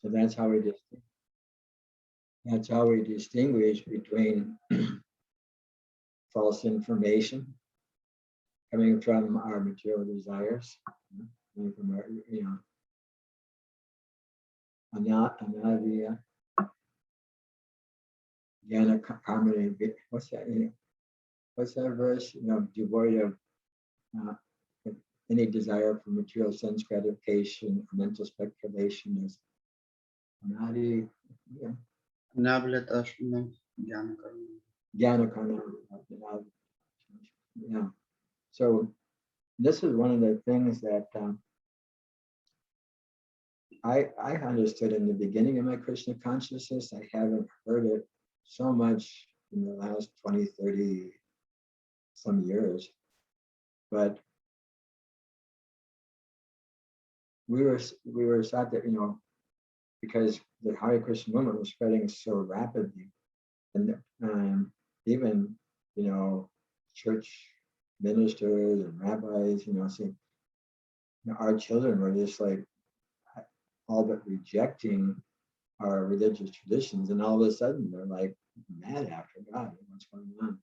So that's how we distinguish between false information coming from our material desires, coming from our, anavya, jnana karmana. What's that? What's that verse? Devoid of uh, any desire for material sense gratification or mental speculation is anadi. Jnana karmana. Yeah. So this is one of the things that I understood in the beginning of my Krishna consciousness. I haven't heard it so much in the last 20, 30 some years. But we were taught that, because the Hare Krishna movement was spreading so rapidly, and even, church ministers and rabbis, saying, our children were just like all but rejecting our religious traditions, and all of a sudden they're like mad after God. What's going on?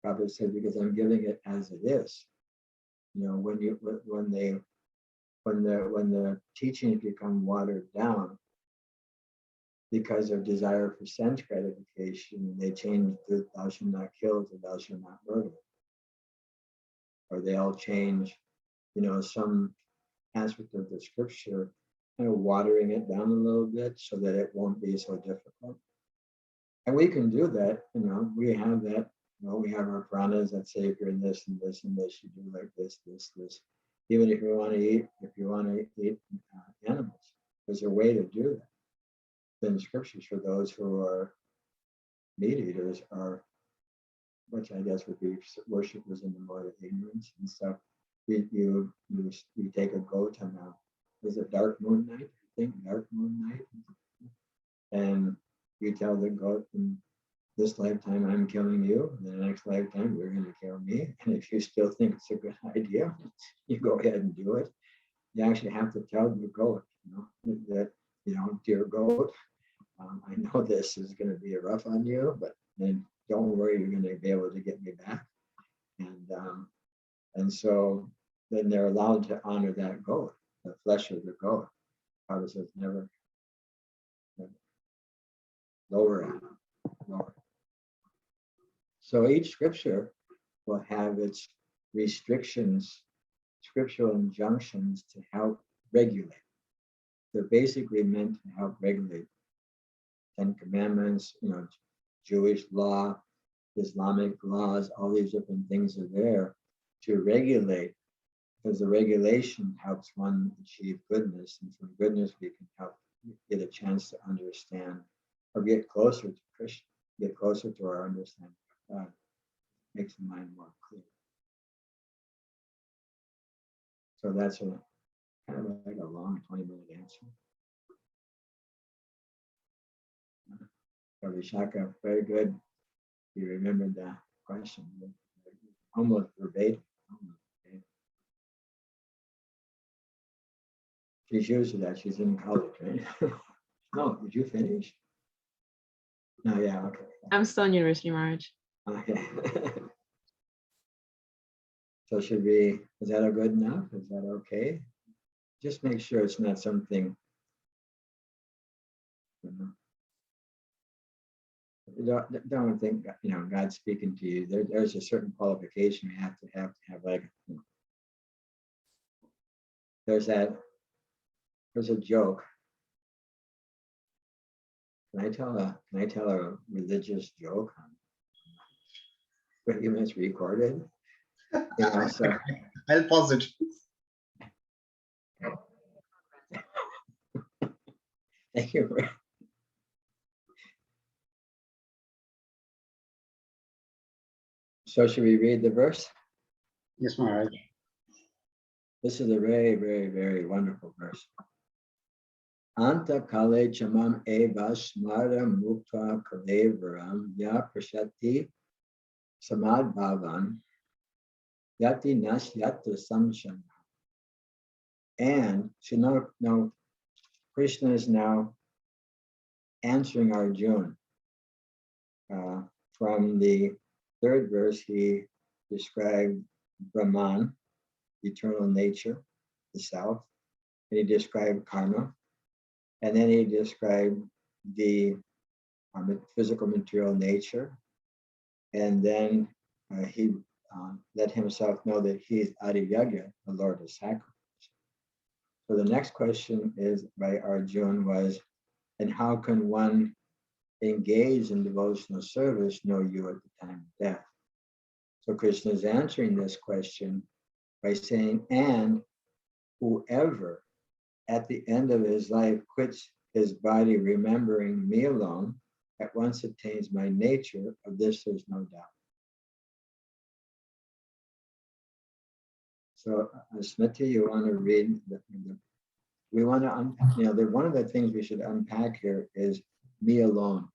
Prabhupada said, because I'm giving it as it is. When the teachings become watered down because of desire for sense gratification, they change the thou shalt not kill to thou shalt not murder, or they'll change, some aspect of the scripture, kind of watering it down a little bit so that it won't be so difficult. And we can do that, we have that, we have our pranas that say if you're in this and this and this, you do like this, this, this. Even if you want to eat animals, there's a way to do that. In scriptures, for those who are meat eaters, which I guess would be worshippers in the mode of ignorance and stuff. You take a goat on is it dark moon night? I think dark moon night, and you tell the goat, in this lifetime I'm killing you, and the next lifetime you're going to kill me. And if you still think it's a good idea, you go ahead and do it. You actually have to tell the goat, that, dear goat, I know this is going to be rough on you, but then don't worry, you're going to be able to get me back. And so then they're allowed to honor that goat, the flesh of the goat. Prabhupada says never lower it. Lower. So each scripture will have its restrictions, scriptural injunctions to help regulate. They're basically meant to help regulate. 10 Commandments, Jewish law, Islamic laws, all these different things are there to regulate, because the regulation helps one achieve goodness, and from goodness we can help get a chance to understand or get closer to Krishna, get closer to our understanding of God, makes the mind more clear. So that's kind of like a long 20-minute answer. Vishaka, very good. You remembered the question, almost verbatim. She's used to that. She's in college, right? No, did you finish? No, yeah, okay. I'm still in university, Maharaj. Okay. So is that good enough? Is that okay? Just make sure it's not something, don't think, God's speaking to you. There's a certain qualification you have to have like, there's a joke. Can I tell a religious joke? But even it's recorded. So I'll pause it. Thank you. So should we read the verse? Yes, Maharaj. This is a very, very, very wonderful verse. Anta kale chamam eva smara mukta kalevaram ya prashati samad bhavan yati nashyatra samshana. And so now Krishna is now answering Arjuna. From the third verse, he described Brahman, eternal nature, the self, and he described karma, and then he described the physical material nature, and then he let himself know that he is Adiyagya, the Lord of Sacrifice. So the next question is by Arjuna was, and how can one engage in devotional service know you at the time of death? So Krishna is answering this question by saying, and whoever at the end of his life quits his body remembering me alone, at once attains my nature. Of this there's no doubt. So Smriti, you want to read we want to one of the things we should unpack here is me alone.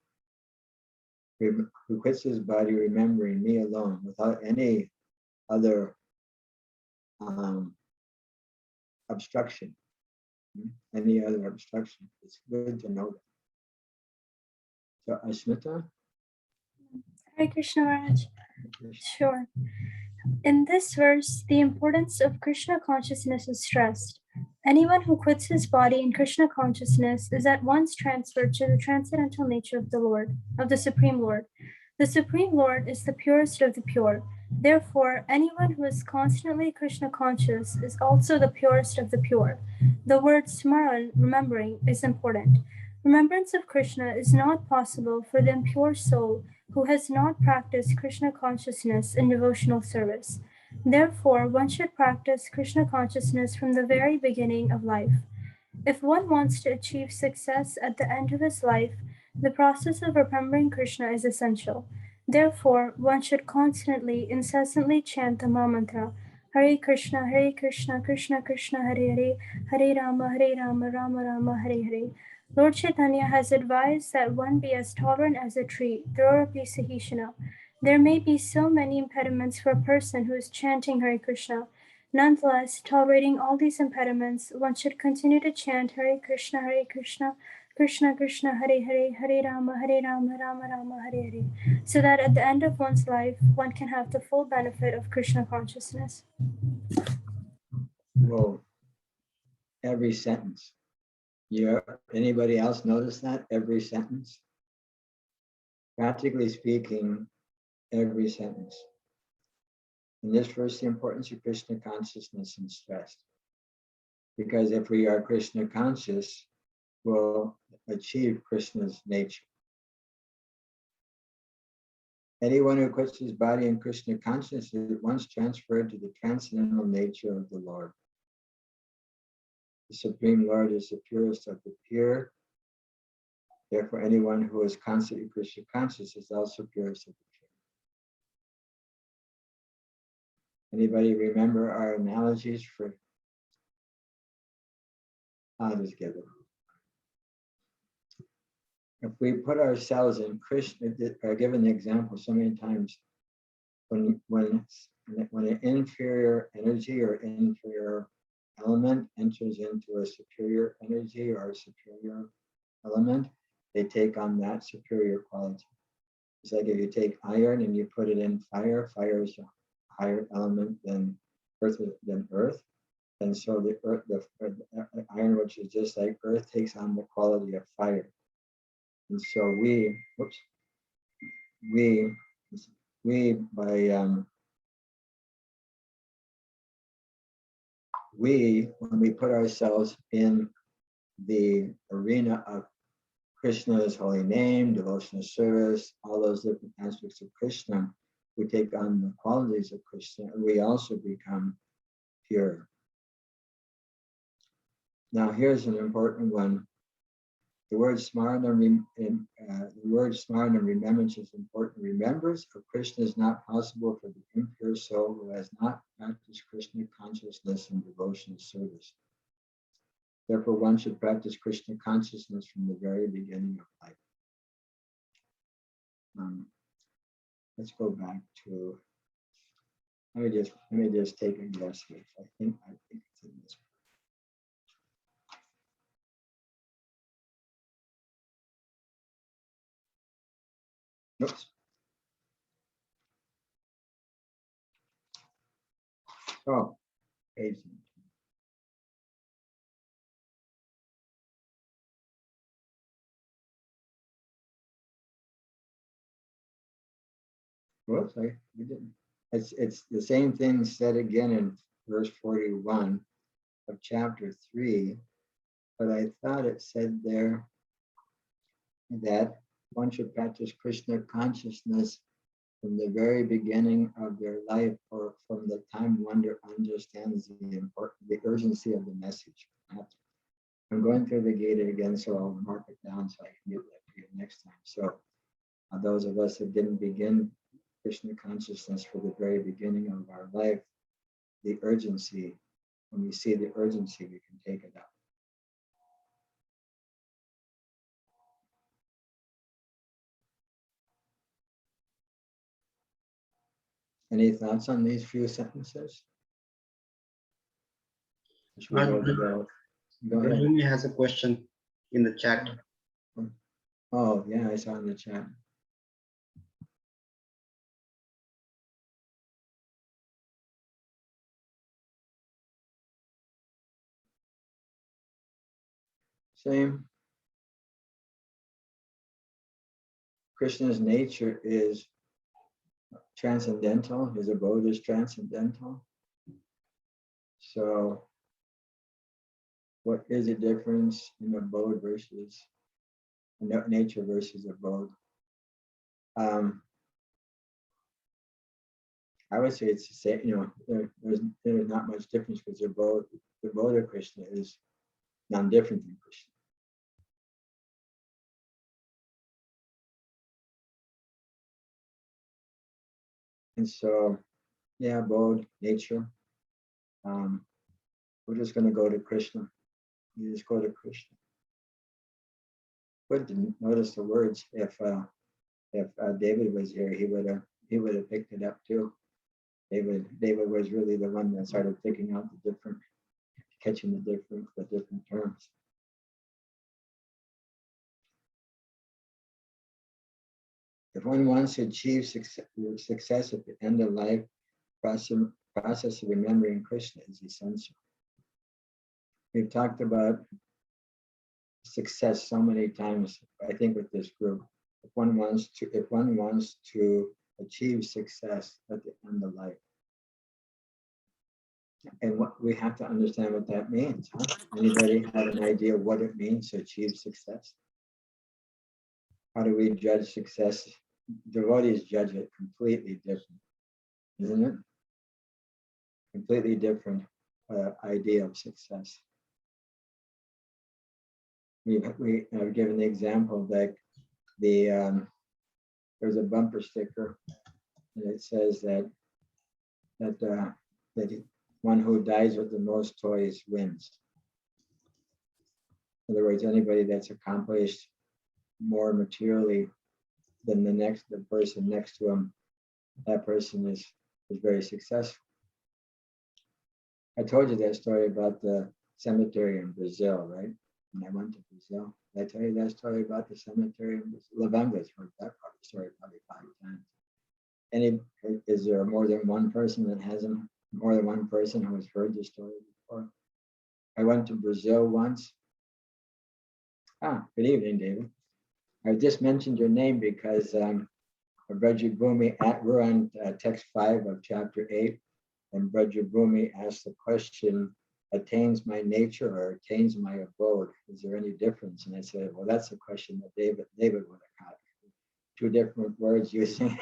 Who quits his body remembering me alone without any other obstruction. Any other obstruction. It's good to know that. So Asmita? Hare Krishna Maharaj. Sure. In this verse, the importance of Krishna consciousness is stressed. Anyone who quits his body in Krishna consciousness is at once transferred to the transcendental nature of the Lord, of the Supreme Lord. The Supreme Lord is the purest of the pure. Therefore, anyone who is constantly Krishna conscious is also the purest of the pure. The word smaran, remembering, is important. Remembrance of Krishna is not possible for the impure soul who has not practiced Krishna consciousness in devotional service. Therefore, one should practice Krishna consciousness from the very beginning of life. If one wants to achieve success at the end of his life, the process of remembering Krishna is essential. Therefore, one should constantly, incessantly chant the Mahamantra, Hare Krishna, Krishna Krishna, Hare Hare, Hare Rama, Rama Rama, Hare Hare. Lord Chaitanya has advised that one be as tolerant as a tree, Drorapi Sahishana. There may be so many impediments for a person who is chanting Hare Krishna. Nonetheless, tolerating all these impediments, one should continue to chant Hare Krishna, Krishna Krishna, Hare Hare, Hare Rama, Rama Rama, Hare Hare, so that at the end of one's life, one can have the full benefit of Krishna consciousness. Whoa. Every sentence. Anybody else notice that? Every sentence? Practically speaking, every sentence. In this verse, the importance of Krishna consciousness is stressed. Because if we are Krishna conscious, we'll achieve Krishna's nature. Anyone who quits his body in Krishna consciousness is at once transferred to the transcendental nature of the Lord. The Supreme Lord is the purest of the pure. Therefore, anyone who is constantly Krishna conscious is also purest of the pure. Anybody remember our analogies for? I'll just give it. If we put ourselves in Krishna, or given the example so many times, when an inferior energy or inferior element enters into a superior energy or a superior element, they take on that superior quality. It's like if you take iron and you put it in fire, fire is a higher element than earth, and so the iron, which is just like earth, takes on the quality of fire. And so we when we put ourselves in the arena of Krishna's holy name, devotional service, all those different aspects of Krishna, we take on the qualities of Krishna, and we also become pure. Now, here's an important one. The word smarana, remembrance is important. Remembrance of Krishna is not possible for the impure soul who has not practiced Krishna consciousness and devotional service. Therefore, one should practice Krishna consciousness from the very beginning of life. Let's go back to. Let me just take a guess here. I think it's in this. Oops. Oh, page 17. Whoops, we didn't. It's the same thing said again in verse 41 of chapter 3, but I thought it said there that one should practice Krishna consciousness from the very beginning of their life, or from the time one understands the urgency of the message. I'm going through the Gita again, so I'll mark it down so I can get that to you next time. So those of us that didn't begin Krishna consciousness for the very beginning of our life, the urgency, when we see the urgency, we can take it up. Any thoughts on these few sentences? Should we go ahead. Rajuni has a question in the chat. Oh, yeah, I saw in the chat. Same. Krishna's nature is transcendental. His abode is transcendental. So what is the difference in abode versus nature versus abode? I would say it's the same. There's not much difference because the abode of Krishna is non-different than Krishna. And so, yeah, abode, nature. We're just going to go to Krishna. You just go to Krishna. But didn't notice the words. If David was here, he would have picked it up too. David was really the one that started picking out catching the different terms. If one wants to achieve success at the end of life, process of remembering Krishna is essential. We've talked about success so many times, I think, with this group. If one wants to achieve success at the end of life, and what we have to understand what that means. Huh? Anybody have an idea what it means to achieve success? How do we judge success? Devotees judge it completely different, isn't it? Completely different idea of success. We have given the example that there's a bumper sticker, and it says that one who dies with the most toys wins. In other words, anybody that's accomplished more materially than the person next to him, that person is very successful. I told you that story about the cemetery in Brazil, right? When I went to Brazil, did I tell you that story about the cemetery in Brazil? Lavanga's heard that part of the story probably 5 times. Is there more than one person that hasn't? More than one person who has heard the story before? I went to Brazil once. Good evening, David. I just mentioned your name because Brajabhumi, we're on text 5 of chapter 8, and Brajabhumi asked the question, attains my nature or attains my abode? Is there any difference? And I said, well, that's a question that David would have caught. 2 different words using.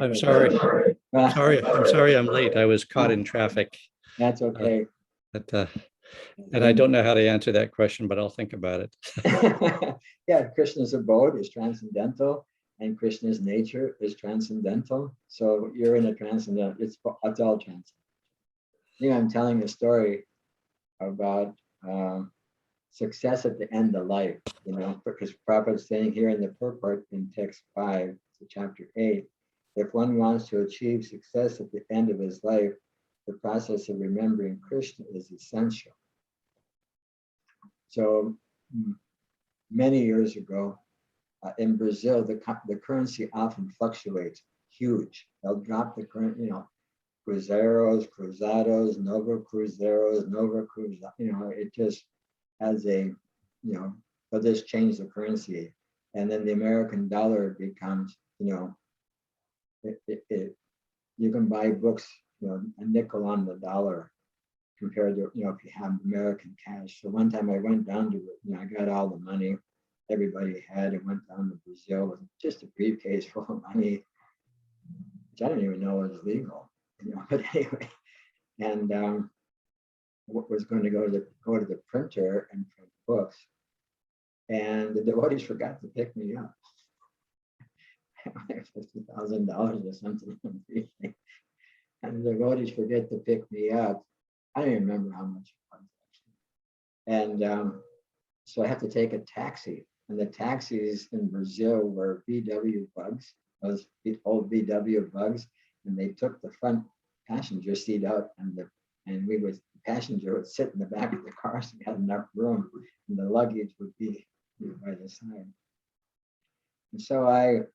I'm sorry. I'm sorry I'm late. I was caught in traffic. That's okay. And I don't know how to answer that question, but I'll think about it. Yeah, Krishna's abode is transcendental and Krishna's nature is transcendental. So you're in a transcendental, it's all transcendental. I'm telling a story about success at the end of life, because Prabhupada's saying here in the purport in text 5 to chapter 8, if one wants to achieve success at the end of his life, the process of remembering Krishna is essential. So many years ago, in Brazil, the currency often fluctuates huge. They'll drop the current, Cruzeiros, Cruzados, Nova Cruzeiros, Nova Cruz, it just has a, they'll just change the currency. And then the American dollar becomes, you can buy books, a nickel on the dollar compared to, if you have American cash. So one time I went down to, I got all the money everybody had and went down to Brazil with just a briefcase full of money, which I didn't even know was legal, but anyway, and was going to go to the printer and print books, and the devotees forgot to pick me up. $50,000 or something, and the devotees forget to pick me up. I don't even remember how much it was actually, and so I have to take a taxi. And the taxis in Brazil were VW bugs, those old VW bugs, and they took the front passenger seat out, and the passenger would sit in the back of the car, so we had enough room, and the luggage would be by the side. And so I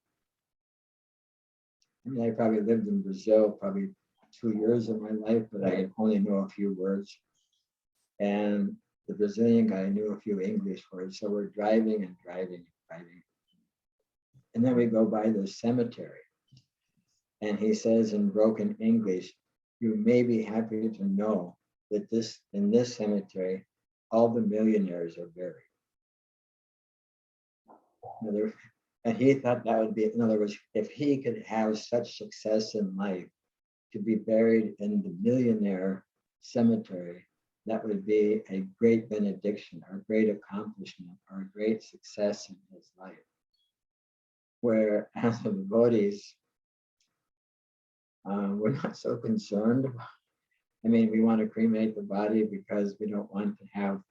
probably lived in Brazil probably 2 years of my life, but I only know a few words. And the Brazilian guy knew a few English words, so we're driving and driving and driving. And then we go by the cemetery. And he says in broken English, "You may be happy to know that in this cemetery, all the millionaires are buried." And he thought that would be, in other words, if he could have such success in life, to be buried in the millionaire cemetery, that would be a great benediction, or a great accomplishment, or a great success in his life. Where as the devotees, we're not so concerned. I mean, we want to cremate the body because we don't want to have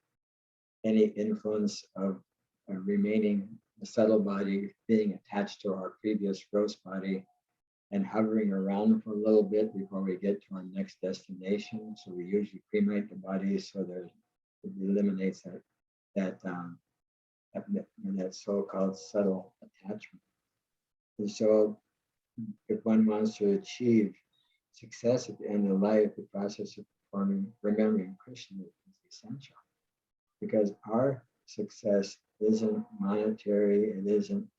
any influence of remaining the subtle body being attached to our previous gross body and hovering around for a little bit before we get to our next destination. So we usually cremate the body so that it eliminates that so-called subtle attachment. And so if one wants to achieve success at the end of life, the process of remembering Krishna is essential, because our success isn't monetary, it isn't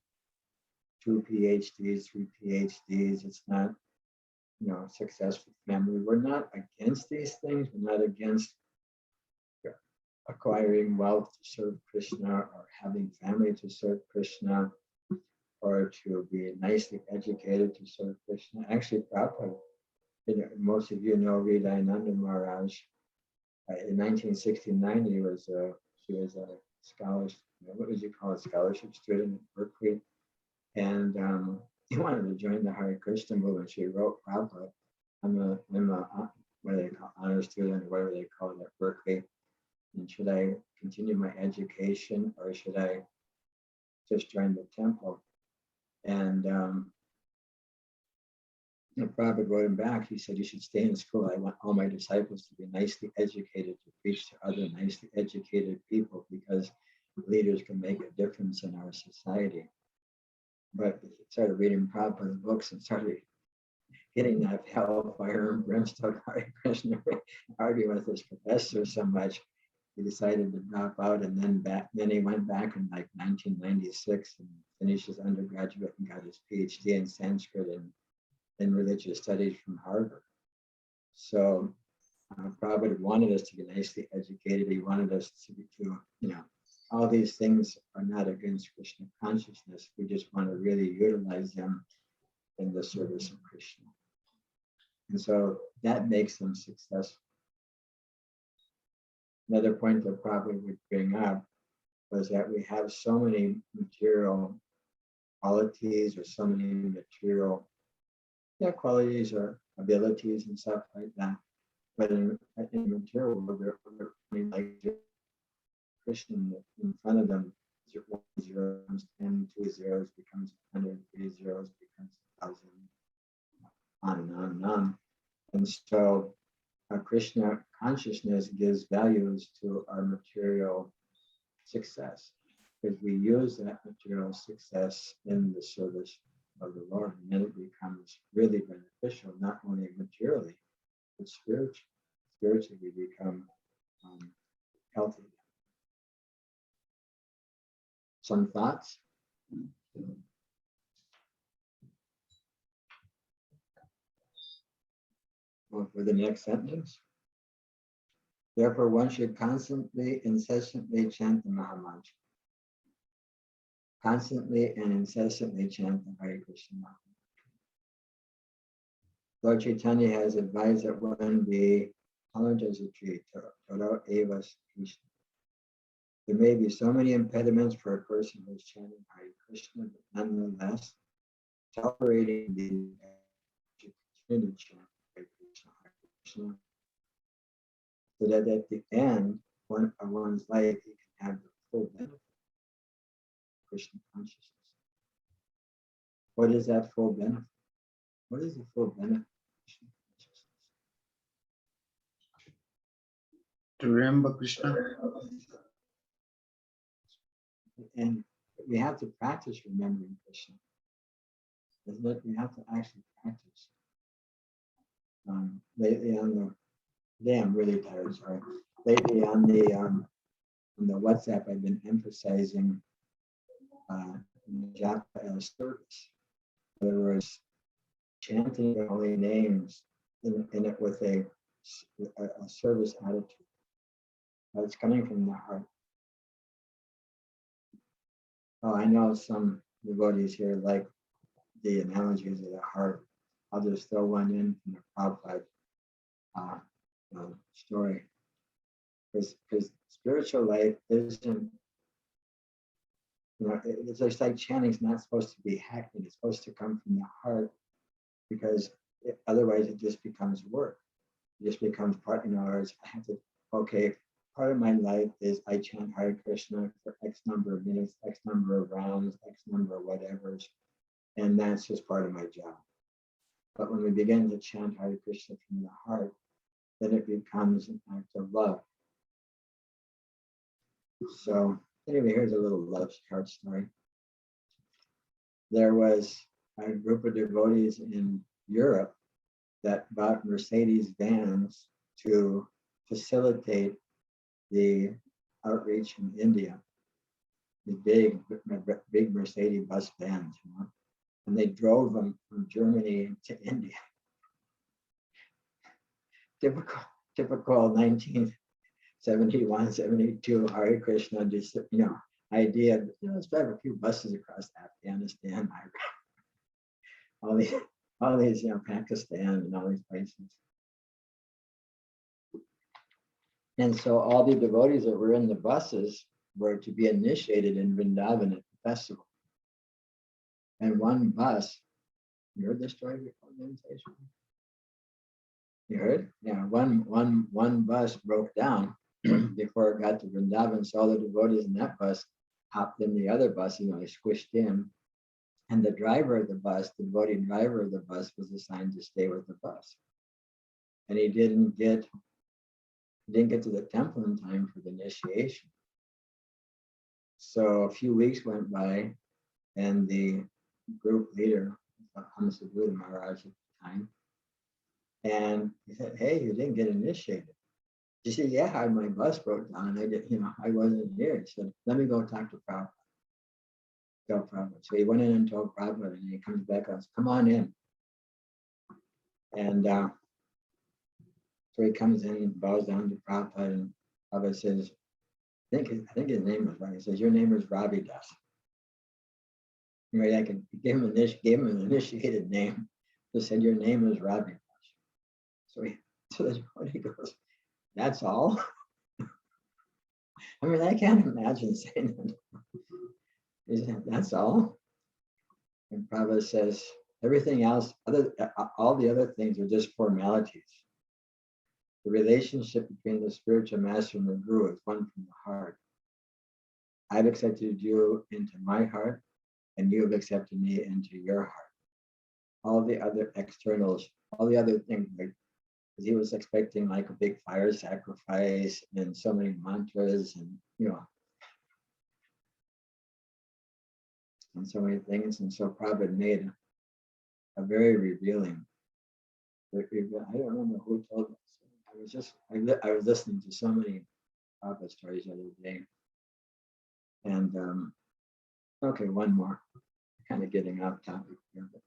2 PhDs, 3 PhDs, it's not, successful family. We're not against these things, we're not against acquiring wealth to serve Krishna, or having family to serve Krishna, or to be nicely educated to serve Krishna. Actually, Prabhupada, most of you know Hridayananda Maharaj. In 1969, he was a scholarship, what would you call it, scholarship student at Berkeley. And he wanted to join the Hare Krishna movement. She wrote, Prabhupada, I'm a what they call honor student, or whatever they call it at Berkeley. And should I continue my education, or should I just join the temple? And Prabhupada wrote him back. He said, "You should stay in school. I want all my disciples to be nicely educated, to preach to other nicely educated people, because leaders can make a difference in our society." But he started reading Prabhupada's books and started getting that hellfire and brimstone Hare Krishna, arguing with his professor so much, he decided to drop out. And then he went back in like 1996 and finished his undergraduate and got his PhD in Sanskrit and in religious studies from Harvard. So Prabhupada wanted us to be nicely educated. He wanted us to all these things are not against Krishna consciousness. We just want to really utilize them in the service of Krishna. And so that makes them successful. Another point that Prabhupada would bring up was that we have so many material qualities, or so many material qualities or abilities and stuff like that. But in material world, they're like Krishna in front of them, 1 0 becomes 10, 2 zeros becomes 100, 3 zeros becomes 1,000, on and on and on. And so Krishna consciousness gives values to our material success. because we use that material success in the service of the Lord, and then it becomes really beneficial, not only materially, but spiritually. Spiritually, we become healthy. Some thoughts? Well, for the next sentence. Therefore, one should constantly, incessantly chant the Mahamantra. Constantly and incessantly chant the Hare Krishna Mahamantra. Lord Chaitanya has advised that one be tolerant as a tree, Toro Eva Krishna. There may be so many impediments for a person who is chanting Hare Krishna, but nonetheless, tolerating the continue to chant Hare Krishna, so that at the end of one's life, he can have the full benefit of Krishna consciousness. What is that full benefit? What is the full benefit of Krishna consciousness? To remember Krishna. And we have to practice remembering Krishna. Isn't it? We have to actually practice. Lately on the today I'm really tired, sorry. Lately on the WhatsApp, I've been emphasizing japa as service. In other words, chanting the holy names in it with a service attitude. It's coming from the heart. Oh, I know some devotees here like the analogies of the heart. I'll just throw one in from the Prabhupada story. Because spiritual life isn't, it's just like chanting's not supposed to be hacking. It's supposed to come from the heart, because otherwise it just becomes work. It just becomes part, I have to, okay, part of my life is I chant Hare Krishna for X number of minutes, X number of rounds, X number of whatevers, and that's just part of my job. But when we begin to chant Hare Krishna from the heart, then it becomes an act of love. So anyway, here's a little love heart story. There was a group of devotees in Europe that bought Mercedes vans to facilitate the outreach in India. The big Mercedes bus vans, and they drove them from Germany to India. Typical 1971, 72 Hare Krishna, just idea. Let's drive a few buses across Afghanistan, all these, Pakistan, and all these places. And so all the devotees that were in the buses were to be initiated in Vrindavan at the festival. And one bus, you heard this story before? You heard? Yeah, one bus broke down before it got to Vrindavan. So all the devotees in that bus hopped in the other bus, they squished in. And the driver of the bus, the devotee driver of the bus, was assigned to stay with the bus. And he didn't get to the temple in time for the initiation. So a few weeks went by, and the group leader, Hamsa Maharaj at the time, and he said, "Hey, you didn't get initiated." He said, "Yeah, my bus broke down. I wasn't here." He said, "Let me go talk to Prabhupada." Tell Prabhupada. So he went in and told Prabhupada, and he comes back and says, "Come on in." And so he comes in and bows down to Prabhupada, and Prabhupada says, I think his name was right. He says, "Your name is Ravi Das." Right, gave him an initiated name. Just said, "Your name is Ravi Das." So he goes, "That's all?" I can't imagine saying that. He said, "That's all?" And Prabhupada says, everything else, all the other things are just formalities. The relationship between the spiritual master and the guru is one from the heart. I've accepted you into my heart, and you have accepted me into your heart. All the other externals, all the other things, because he was expecting like a big fire sacrifice and so many mantras and on so many things. And so Prabhupada made a very revealing. I don't remember who told us. I was listening to so many Prabhupada stories the other day. And okay, one more, kind of getting off topic here. But,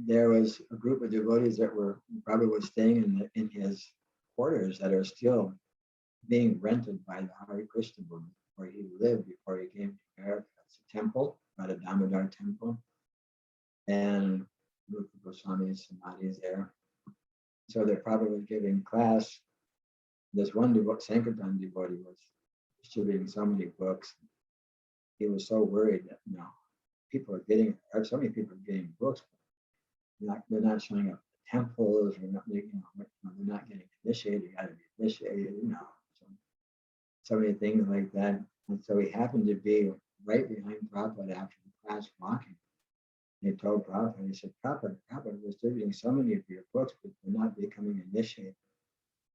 there was a group of devotees that were probably was staying in his quarters that are still being rented by the Hare Krishna movement where he lived before he came to America. It's a temple, about a Damodar temple, and Rupa Goswami's Samadhi is there. So they're probably giving class. This one Sankirtan devotee was distributing so many books. He was so worried that people are getting, so many people are getting books. They're not showing up at temples, or not, they're not getting initiated. You got to be initiated, so many things like that. And so he happened to be right behind Prabhupada after the class walking. He told Prabhupada, he said, Prabhupada was distributing so many of your books, but they're not becoming initiated.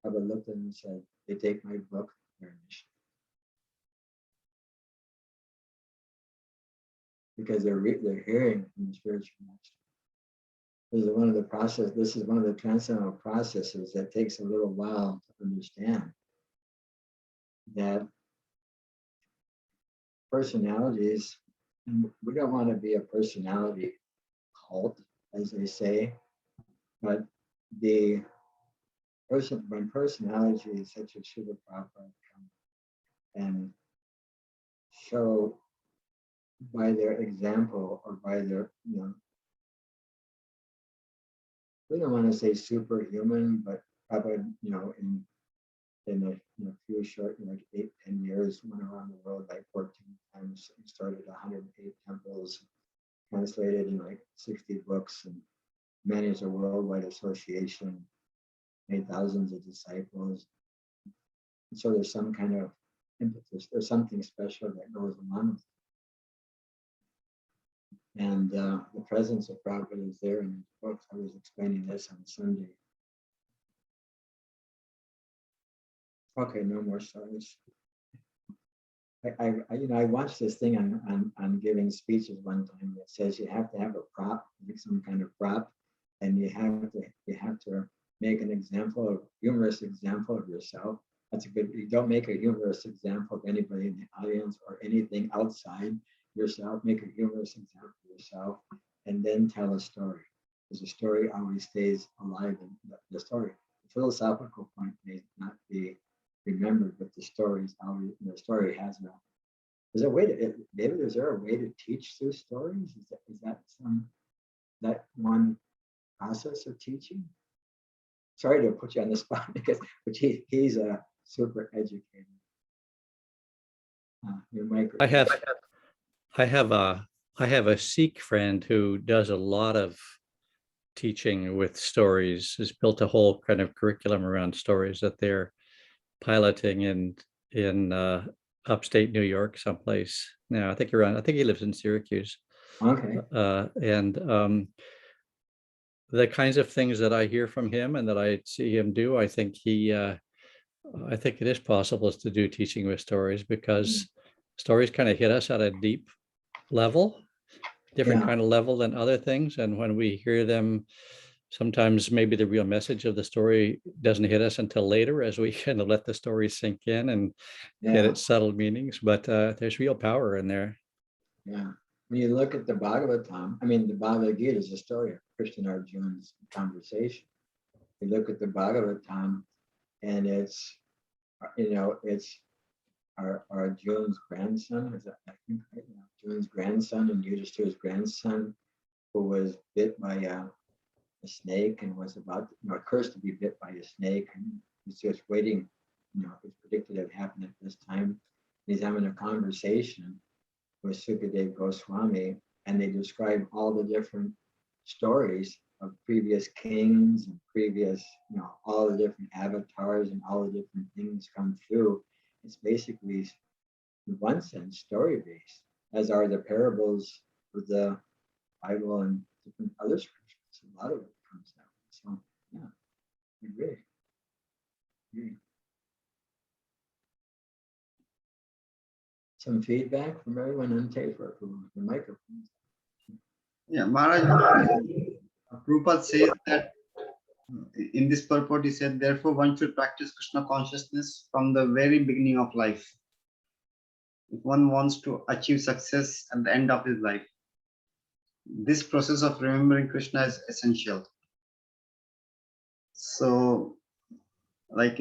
Prabhupada looked at him and said, they take my book, they're initiated. Because they're hearing from the spiritual master. This is one of the transcendental processes that takes a little while to understand. That personalities, and we don't want to be a personality cult, as they say, but when personalities such as Srila Prabhupada come and show by their example or by their, we don't want to say superhuman, but Prabhupada, in a few short, 8-10 years, went around the world like 14 times. He started 108 temples, translated in like 60 books, and managed a worldwide association, made thousands of disciples. And so there's some kind of impetus, there's something special that goes along with it. And the presence of Prabhupada is there in his books. I was explaining this on Sunday. Okay, no more stories. I watched this thing on giving speeches one time that says you have to have a prop, like some kind of prop, and you have to make an humorous example of yourself. That's a good. You don't make a humorous example of anybody in the audience or anything outside yourself. Make a humorous example of yourself, and then tell a story. Because the story always stays alive. In the story, the philosophical point may not be remembered, but the story has a. Is there a way to, David? Is there a way to teach through stories? Is that one process of teaching? Sorry to put you on the spot but he's a super educator. Your mic. I have a Sikh friend who does a lot of teaching with stories. Has built a whole kind of curriculum around stories that they're piloting in upstate New York, someplace. Now, I think he lives in Syracuse. Okay. And the kinds of things that I hear from him and that I see him do, I think it is possible to do teaching with stories, because stories kind of hit us at a deep level, different kind of level than other things. And when we hear them, sometimes maybe the real message of the story doesn't hit us until later, as we kind of let the story sink in and get its subtle meanings. But there's real power in there. Yeah. When you look at the Bhagavad, the Bhagavad Gita is a story of Krishna and Arjuna's conversation. You look at the Bhagavad, and it's Arjuna's grandson, is that, I think, right? Arjuna's grandson and Yudhishthira's grandson, who was bit by a snake and was cursed to be bit by a snake, and he's just waiting. It's predicted to happen at this time. He's having a conversation with Sukadev Goswami, and they describe all the different stories of previous kings and previous, all the different avatars and all the different things come through. It's basically, in one sense, story-based, as are the parables of the Bible and different other scriptures. A lot of it comes out. So, yeah, I agree. some feedback from everyone on tape or from the microphone. Yeah, Maharaj, Prabhupada says that in this purport, he said, therefore, one should practice Krishna consciousness from the very beginning of life. If one wants to achieve success at the end of his life, this process of remembering Krishna is essential. So, like,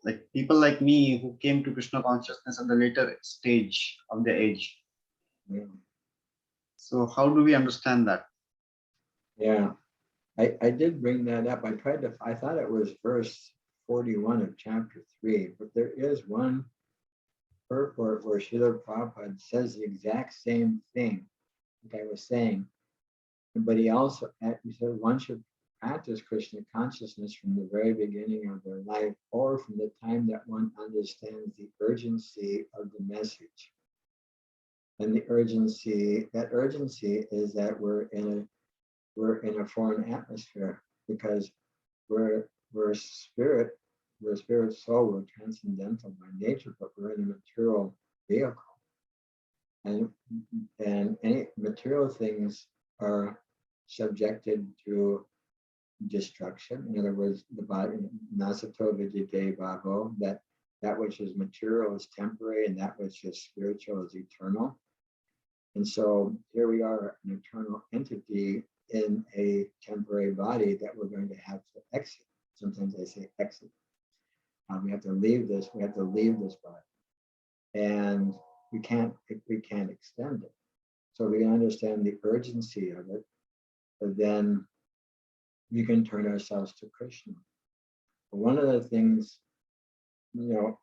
like people like me who came to Krishna consciousness at the later stage of their age. Yeah. So how do we understand that? Yeah. I did bring that up. I thought it was verse 41 of chapter 3, but there is one purport where Srila Prabhupada says the exact same thing, like I was saying. But he said one should practice Krishna consciousness from the very beginning of their life, or from the time that one understands the urgency of the message. And that urgency is that we're in a foreign atmosphere, because we're spirit soul, we're transcendental by nature, but we're in a material vehicle. And any material things are subjected to destruction. In other words, the body, nasato vidyate bhavo, that which is material is temporary, and that which is spiritual is eternal. And so here we are, an eternal entity in a temporary body that we're going to have to exit. Sometimes I say exit. We have to leave this body, and we can't extend it. So we can understand the urgency of it, but then we can turn ourselves to Krishna. But one of the things, from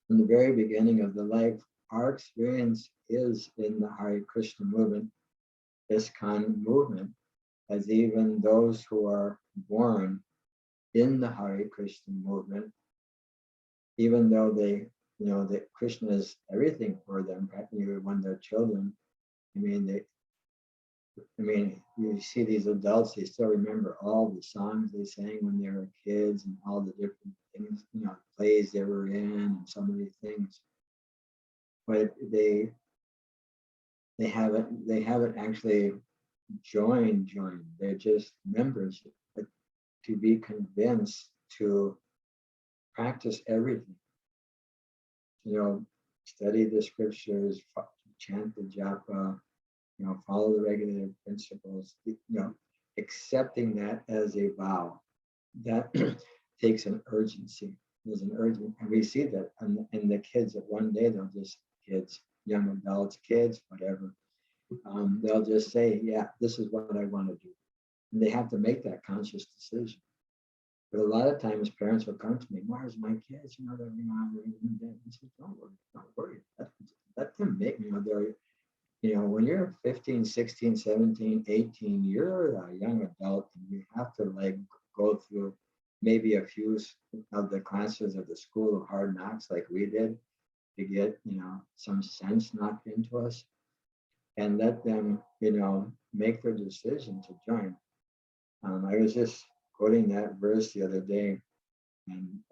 the very beginning of the life, our experience is in the Hare Krishna movement, ISKCON movement, as even those who are born in the Hare Krishna movement, even though they, that Krishna is everything for them, practically when they're children. You see these adults, they still remember all the songs they sang when they were kids, and all the different things, plays they were in, and so many things. But they haven't actually joined. They're just members. But to be convinced to practice everything, study the scriptures, chant the japa, follow the regulative principles, accepting that as a vow, that takes an urgency. There's an urgency, and we see that in the kids that one day they'll just, kids, young adults, kids, whatever, they'll just say, yeah, this is what I want to do. And they have to make that conscious decision. But a lot of times parents will come to me, where's my kids? They're, I said, don't worry. Let them make, when you're 15, 16, 17, 18, you're a young adult, and you have to go through maybe a few of the classes of the school of hard knocks like we did to get, some sense knocked into us, and let them, make their decision to join. I was just quoting that verse the other day, and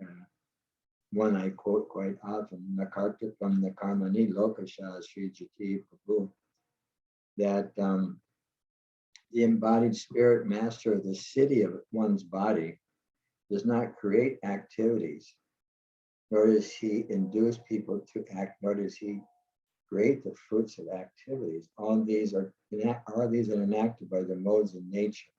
one I quote quite often, from the Karmani Lokasha Sri Jati Prabhu, that the embodied spirit master of the city of one's body does not create activities, nor does he induce people to act, nor does he create the fruits of activities. All these are enacted by the modes of nature.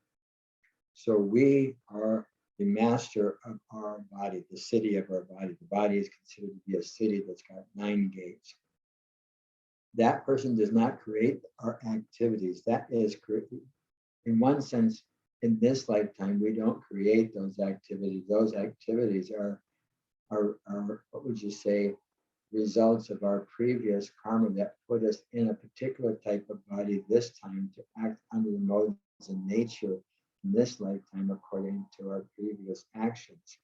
So we are the master of our body, the city of our body. The body is considered to be a city that's got 9 gates. That person does not create our activities. That is, in one sense, in this lifetime, we don't create those activities. Those activities are what would you say, results of our previous karma that put us in a particular type of body this time to act under the modes of nature in this lifetime according to our previous actions.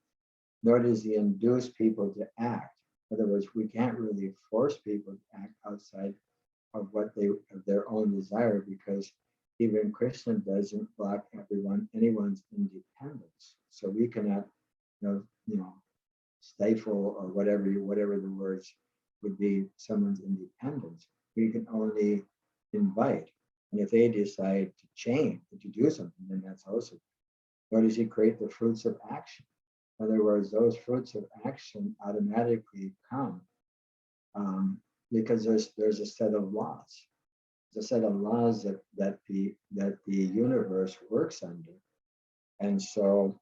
Nor does he induce people to act. In other words, we can't really force people to act outside of of their own desire, because even Krishna doesn't block anyone's independence. So we cannot, stifle or whatever the words would be someone's independence. We can only invite. And if they decide to change, to do something, then that's also. Nor does he create the fruits of action. In other words, those fruits of action automatically come because there's a set of laws. There's a set of laws that the universe works under. And so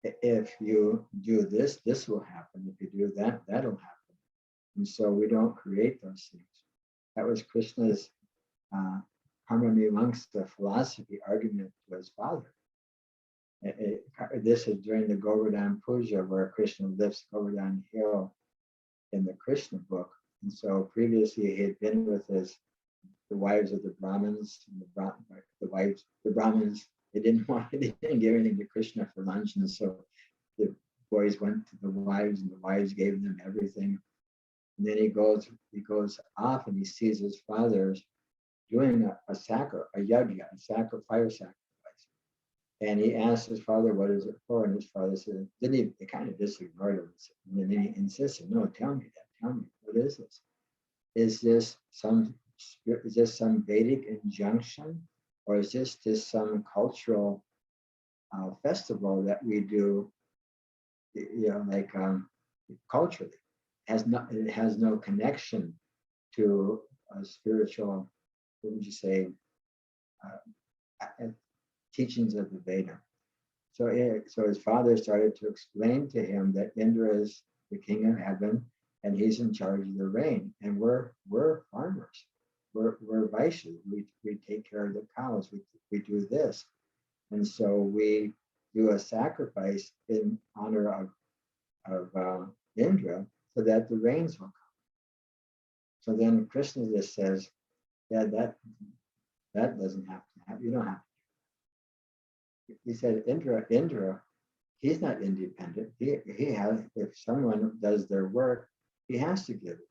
if you do this, this will happen. If you do that, that'll happen. And so we don't create those things. That was Krishna's Karma-mimamsa philosophy argument to his father. This is during the Govardhan Puja, where Krishna lifts Govardhan Hill in the Krishna book. And so previously he had been with the wives of the Brahmins, and the Brahmins, they didn't give anything to Krishna for lunch. And so the boys went to the wives, and the wives gave them everything. And then he goes off and he sees his father's doing a yajna, fire sacrifice. And he asked his father, what is it for? And his father said, they kind of disregarded him. And then he insisted, no, tell me, what is this? Is this some Vedic injunction? Or is this just some cultural festival that we do, culturally? It has no connection to a spiritual, what would you say, teachings of the Veda. So his father started to explain to him that Indra is the king of heaven, and he's in charge of the rain. And we're farmers. We're Vaishyas. We take care of the cows. We do this. And so we do a sacrifice in honor of Indra so that the rains will come. So then Krishna just says, yeah, that doesn't have to happen. You don't have to. He said, Indra, he's not independent. He has, if someone does their work, he has to give it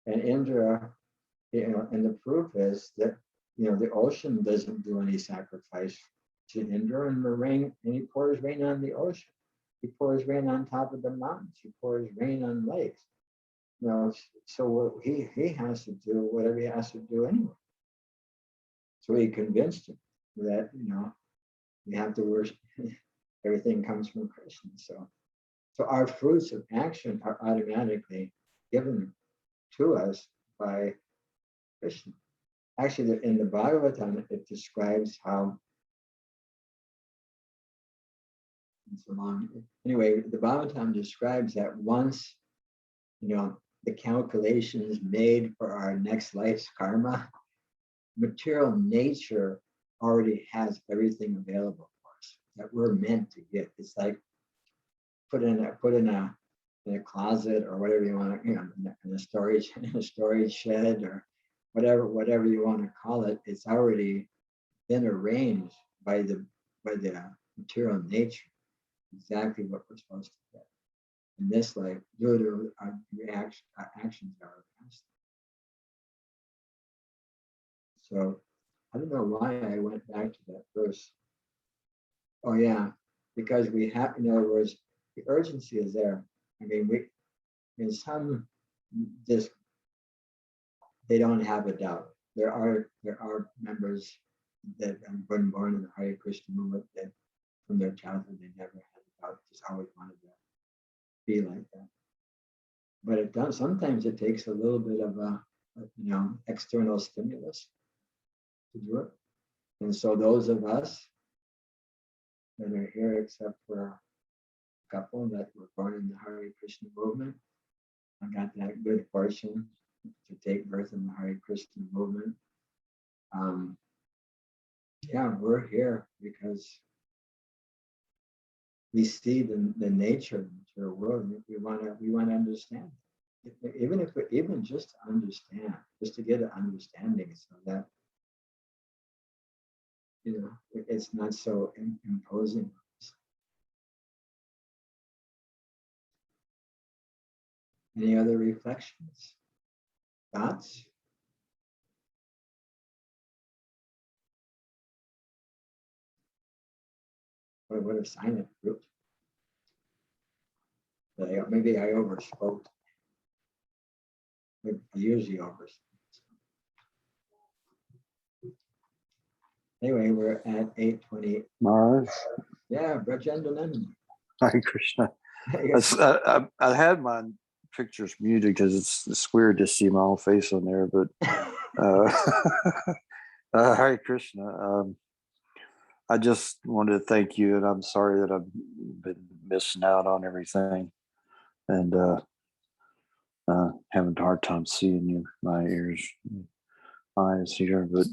to him. And Indra, and the proof is that, the ocean doesn't do any sacrifice to Indra, and the rain, and he pours rain on the ocean. He pours rain on top of the mountains. He pours rain on lakes. So he has to do whatever he has to do anyway. So he convinced him that, you have to worship. Everything comes from Krishna. So our fruits of action are automatically given to us by Krishna. Actually, in the Bhagavatam, it describes how. It's so long. Anyway, the Bhagavatam describes that once, the calculations made for our next life's karma, material nature already has everything available for us that we're meant to get. It's like put in a closet or whatever you want to, in a storage shed or whatever you want to call it. It's already been arranged by the material nature, exactly what we're supposed to get in this life due to our actions are our past. So I don't know why I went back to that verse. Oh yeah, because we have, in other words, the urgency is there. I mean, some just, they don't have a doubt. There are members that have been born in the Hare Krishna movement that from their childhood they never had a doubt, just always wanted to be like that. But it does, sometimes it takes a little bit of a external stimulus to do it. And so those of us that are here, except for a couple that were born in the Hare Krishna movement, I got that good fortune to take birth in the Hare Krishna movement. We're here because we see the nature of the material world. We want to understand it. Even just to understand, just to get an understanding, so that it's not so imposing. Any other reflections, thoughts? What a silent group. Maybe I overspoke. I usually overspoke. Anyway, we're at 8:20. Maharaj, Yeah, Brajendanan. Hare Krishna. I had my pictures muted because it's weird to see my own face on there, but Hare Krishna. I just wanted to thank you, and I'm sorry that I've been missing out on everything, and having a hard time seeing you, my ears, eyes here. But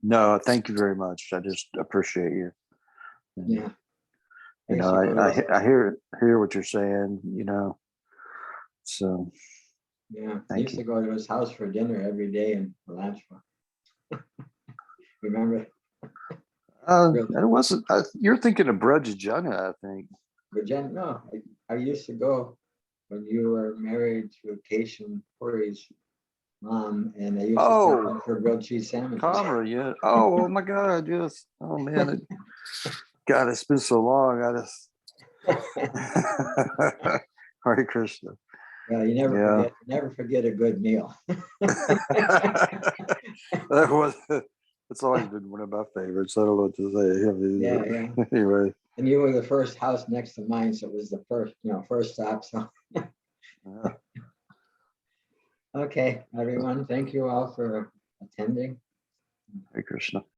no, thank you very much. I just appreciate you. And, Yeah. you know, I hear what you're saying. You know, so Yeah, I thank used you. to go to his house for dinner every day in Melanchthon. Remember? It wasn't. You're thinking of Brajajana, I think. Brajen, no, I used to go when you were married to Cation Puri's mom, and I used to Oh. take them for grilled cheese sandwiches. Kamra, yeah. Oh my God, yes. Oh man, God, it's been so long. I just Hare Krishna. Yeah, you never forget a good meal. That was. It's always been one of my favorites. I don't know what to say. I mean, Yeah. Anyway. And you were the first house next to mine, so it was the first stop. So Yeah. okay, everyone, thank you all for attending. Hare Krishna.